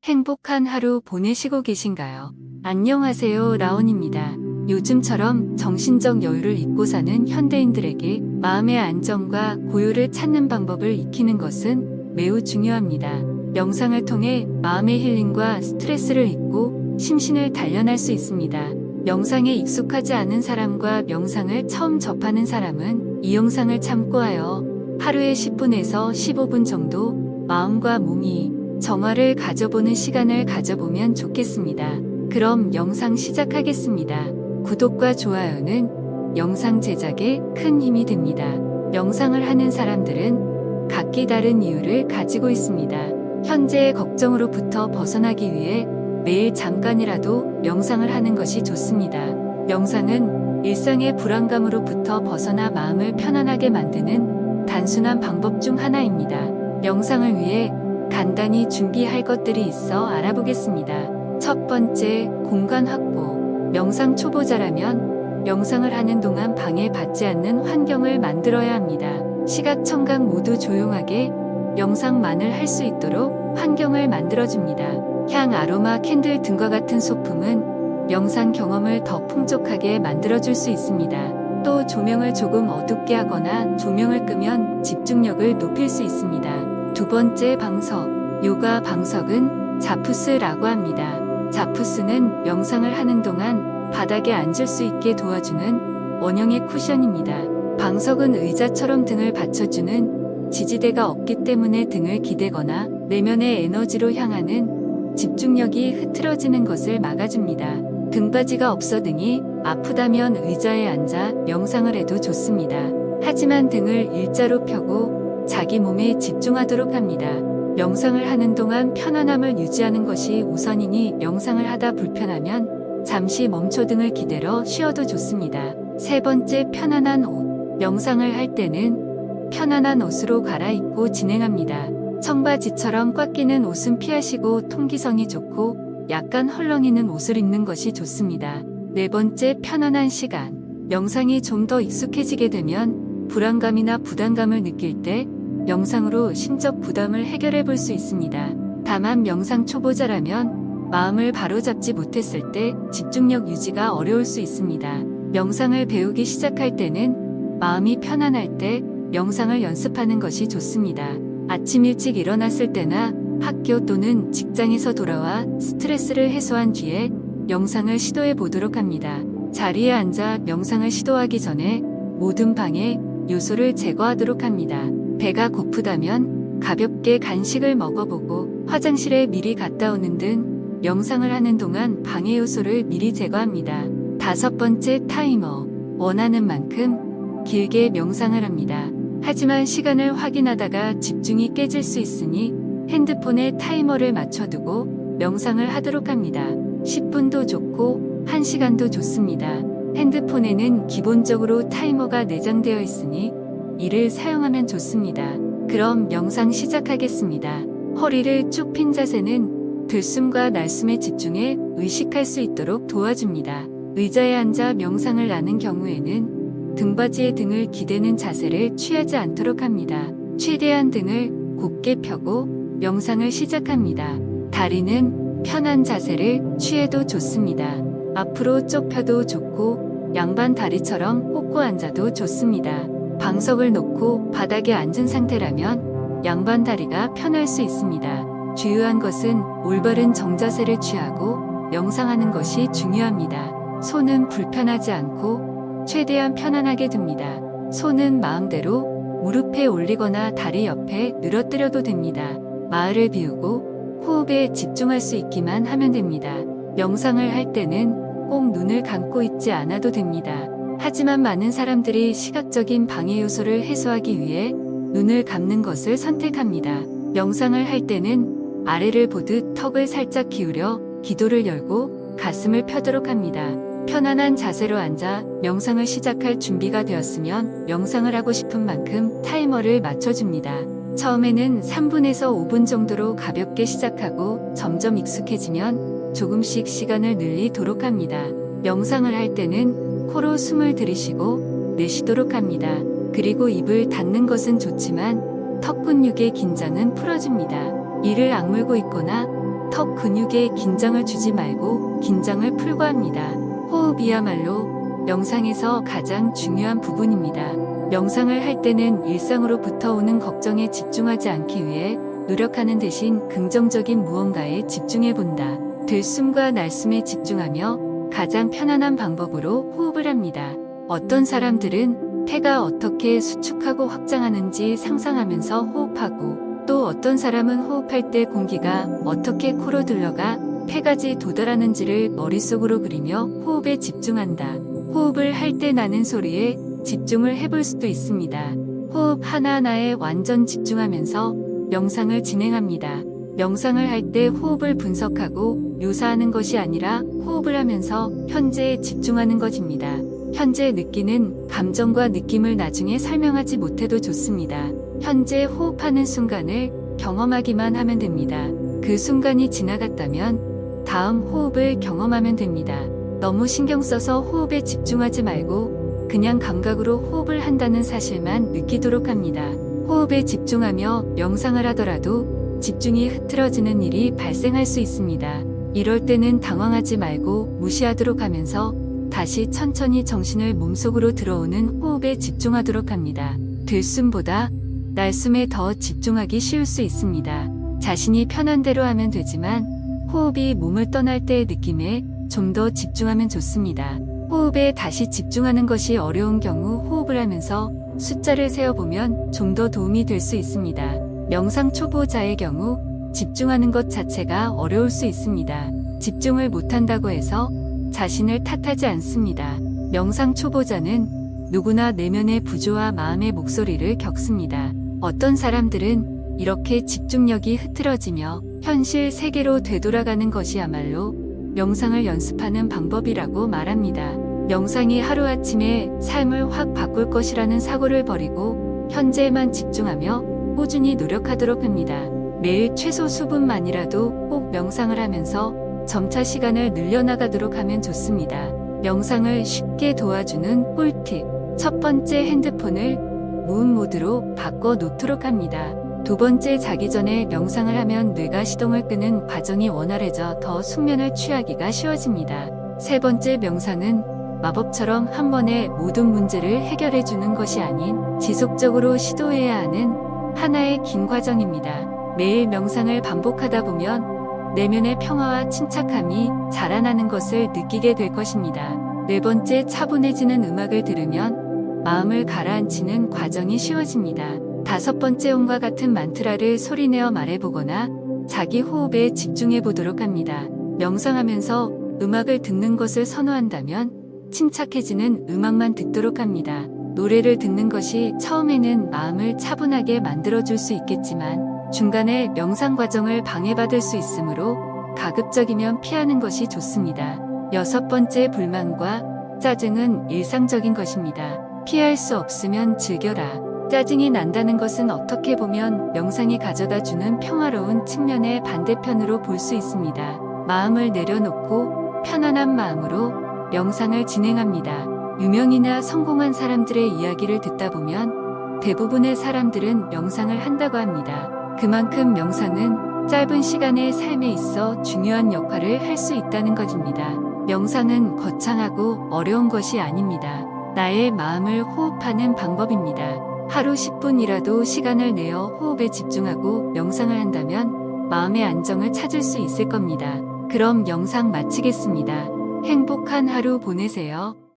행복한 하루 보내시고 계신가요? 안녕하세요, 라온입니다. 요즘처럼 정신적 여유를 잊고 사는 현대인들에게 마음의 안정과 고요를 찾는 방법을 익히는 것은 매우 중요합니다. 명상을 통해 마음의 힐링과 스트레스를 잊고 심신을 단련할 수 있습니다. 명상에 익숙하지 않은 사람과 명상을 처음 접하는 사람은 이 영상을 참고하여 하루에 10분에서 15분 정도 마음과 몸이 정화를 가져보는 시간을 가져보면 좋겠습니다. 그럼 영상 시작하겠습니다. 구독과 좋아요는 영상 제작에 큰 힘이 됩니다. 명상을 하는 사람들은 각기 다른 이유를 가지고 있습니다. 현재의 걱정으로부터 벗어나기 위해 매일 잠깐이라도 명상을 하는 것이 좋습니다. 명상은 일상의 불안감으로부터 벗어나 마음을 편안하게 만드는 단순한 방법 중 하나입니다. 명상을 위해 간단히 준비할 것들이 있어 알아보겠습니다. 첫 번째, 공간 확보. 명상 초보자라면 명상을 하는 동안 방해받지 않는 환경을 만들어야 합니다. 시각, 청각 모두 조용하게 명상만을 할 수 있도록 환경을 만들어줍니다. 향, 아로마, 캔들 등과 같은 소품은 명상 경험을 더 풍족하게 만들어줄 수 있습니다. 또 조명을 조금 어둡게 하거나 조명을 끄면 집중력을 높일 수 있습니다. 두 번째, 방석. 요가 방석은 자푸스라고 합니다. 자푸스는 명상을 하는 동안 바닥에 앉을 수 있게 도와주는 원형의 쿠션입니다. 방석은 의자처럼 등을 받쳐주는 지지대가 없기 때문에 등을 기대거나 내면의 에너지로 향하는 집중력이 흐트러지는 것을 막아줍니다. 등받이가 없어 등이 아프다면 의자에 앉아 명상을 해도 좋습니다. 하지만 등을 일자로 펴고 자기 몸에 집중하도록 합니다. 명상을 하는 동안 편안함을 유지하는 것이 우선이니 명상을 하다 불편하면 잠시 멈춰 등을 기대러 쉬어도 좋습니다. 세 번째, 편안한 옷. 명상을 할 때는 편안한 옷으로 갈아입고 진행합니다. 청바지처럼 꽉 끼는 옷은 피하시고 통기성이 좋고 약간 헐렁이는 옷을 입는 것이 좋습니다. 네 번째, 편안한 시간. 명상이 좀 더 익숙해지게 되면 불안감이나 부담감을 느낄 때 명상으로 심적 부담을 해결해 볼 수 있습니다. 다만 명상 초보자라면 마음을 바로잡지 못했을 때 집중력 유지가 어려울 수 있습니다. 명상을 배우기 시작할 때는 마음이 편안할 때 명상을 연습하는 것이 좋습니다. 아침 일찍 일어났을 때나 학교 또는 직장에서 돌아와 스트레스를 해소한 뒤에 명상을 시도해 보도록 합니다. 자리에 앉아 명상을 시도하기 전에 모든 방해 요소를 제거하도록 합니다. 배가 고프다면 가볍게 간식을 먹어보고 화장실에 미리 갔다 오는 등 명상을 하는 동안 방해 요소를 미리 제거합니다. 다섯 번째, 타이머. 원하는 만큼 길게 명상을 합니다. 하지만 시간을 확인하다가 집중이 깨질 수 있으니 핸드폰에 타이머를 맞춰두고 명상을 하도록 합니다. 10분도 좋고 1시간도 좋습니다. 핸드폰에는 기본적으로 타이머가 내장되어 있으니 이를 사용하면 좋습니다. 그럼 명상 시작하겠습니다. 허리를 쭉 핀 자세는 들숨과 날숨에 집중해 의식할 수 있도록 도와줍니다. 의자에 앉아 명상을 하는 경우에는 등받이에 등을 기대는 자세를 취하지 않도록 합니다. 최대한 등을 곧게 펴고 명상을 시작합니다. 다리는 편한 자세를 취해도 좋습니다. 앞으로 쭉 펴도 좋고 양반 다리처럼 꽂고 앉아도 좋습니다. 방석을 놓고 바닥에 앉은 상태라면 양반 다리가 편할 수 있습니다. 주요한 것은 올바른 정자세를 취하고 명상하는 것이 중요합니다. 손은 불편하지 않고 최대한 편안하게 둡니다. 손은 마음대로 무릎에 올리거나 다리 옆에 늘어뜨려도 됩니다. 마음을 비우고 호흡에 집중할 수 있기만 하면 됩니다. 명상을 할 때는 꼭 눈을 감고 있지 않아도 됩니다. 하지만 많은 사람들이 시각적인 방해 요소를 해소하기 위해 눈을 감는 것을 선택합니다. 명상을 할 때는 아래를 보듯 턱을 살짝 기울여 기도를 열고 가슴을 펴도록 합니다. 편안한 자세로 앉아 명상을 시작할 준비가 되었으면 명상을 하고 싶은 만큼 타이머를 맞춰줍니다. 처음에는 3분에서 5분 정도로 가볍게 시작하고 점점 익숙해지면 조금씩 시간을 늘리도록 합니다. 명상을 할 때는 코로 숨을 들이쉬고 내쉬도록 합니다. 그리고 입을 닫는 것은 좋지만 턱 근육의 긴장은 풀어줍니다. 이를 악물고 있거나 턱 근육에 긴장을 주지 말고 긴장을 풀고 합니다. 호흡이야말로 명상에서 가장 중요한 부분입니다. 명상을 할 때는 일상으로부터 오는 걱정에 집중하지 않기 위해 노력하는 대신 긍정적인 무언가에 집중해 본다. 들숨과 날숨에 집중하며 가장 편안한 방법으로 호흡을 합니다. 어떤 사람들은 폐가 어떻게 수축하고 확장하는지 상상하면서 호흡하고, 또 어떤 사람은 호흡할 때 공기가 어떻게 코로 들러가 폐까지 도달하는지를 머릿속으로 그리며 호흡에 집중한다. 호흡을 할 때 나는 소리에 집중을 해볼 수도 있습니다. 호흡 하나하나에 완전 집중하면서 명상을 진행합니다. 명상을 할 때 호흡을 분석하고 묘사하는 것이 아니라 호흡을 하면서 현재에 집중하는 것입니다. 현재 느끼는 감정과 느낌을 나중에 설명하지 못해도 좋습니다. 현재 호흡하는 순간을 경험하기만 하면 됩니다. 그 순간이 지나갔다면 다음 호흡을 경험하면 됩니다. 너무 신경 써서 호흡에 집중하지 말고 그냥 감각으로 호흡을 한다는 사실만 느끼도록 합니다. 호흡에 집중하며 명상을 하더라도 집중이 흐트러지는 일이 발생할 수 있습니다. 이럴 때는 당황하지 말고 무시하도록 하면서 다시 천천히 정신을 몸속으로 들어오는 호흡에 집중하도록 합니다. 들숨보다 날숨에 더 집중하기 쉬울 수 있습니다. 자신이 편한 대로 하면 되지만 호흡이 몸을 떠날 때의 느낌에 좀 더 집중하면 좋습니다. 호흡에 다시 집중하는 것이 어려운 경우 호흡을 하면서 숫자를 세어보면 좀 더 도움이 될 수 있습니다. 명상 초보자의 경우 집중하는 것 자체가 어려울 수 있습니다. 집중을 못한다고 해서 자신을 탓하지 않습니다. 명상 초보자는 누구나 내면의 부조와 마음의 목소리를 겪습니다. 어떤 사람들은 이렇게 집중력이 흐트러지며 현실 세계로 되돌아가는 것이야말로 명상을 연습하는 방법이라고 말합니다. 명상이 하루아침에 삶을 확 바꿀 것이라는 사고를 버리고 현재에만 집중하며 꾸준히 노력하도록 합니다. 매일 최소 수분만이라도 꼭 명상을 하면서 점차 시간을 늘려나가도록 하면 좋습니다. 명상을 쉽게 도와주는 꿀팁. 첫 번째, 핸드폰을 무음 모드로 바꿔 놓도록 합니다. 두 번째, 자기 전에 명상을 하면 뇌가 시동을 끄는 과정이 원활해져 더 숙면을 취하기가 쉬워집니다. 세 번째, 명상은 마법처럼 한 번에 모든 문제를 해결해 주는 것이 아닌 지속적으로 시도해야 하는 하나의 긴 과정입니다. 매일 명상을 반복하다 보면 내면의 평화와 침착함이 자라나는 것을 느끼게 될 것입니다. 네 번째, 차분해지는 음악을 들으면 마음을 가라앉히는 과정이 쉬워집니다. 다섯 번째, 홈과 같은 만트라를 소리내어 말해보거나 자기 호흡에 집중해 보도록 합니다. 명상하면서 음악을 듣는 것을 선호한다면 침착해지는 음악만 듣도록 합니다. 노래를 듣는 것이 처음에는 마음을 차분하게 만들어줄 수 있겠지만 중간에 명상 과정을 방해받을 수 있으므로 가급적이면 피하는 것이 좋습니다. 여섯 번째, 불만과 짜증은 일상적인 것입니다. 피할 수 없으면 즐겨라. 짜증이 난다는 것은 어떻게 보면 명상이 가져다주는 평화로운 측면의 반대편으로 볼 수 있습니다. 마음을 내려놓고 편안한 마음으로 명상을 진행합니다. 유명이나 성공한 사람들의 이야기를 듣다 보면 대부분의 사람들은 명상을 한다고 합니다. 그만큼 명상은 짧은 시간의 삶에 있어 중요한 역할을 할 수 있다는 것입니다. 명상은 거창하고 어려운 것이 아닙니다. 나의 마음을 호흡하는 방법입니다. 하루 10분이라도 시간을 내어 호흡에 집중하고 명상을 한다면 마음의 안정을 찾을 수 있을 겁니다. 그럼 영상 마치겠습니다. 행복한 하루 보내세요.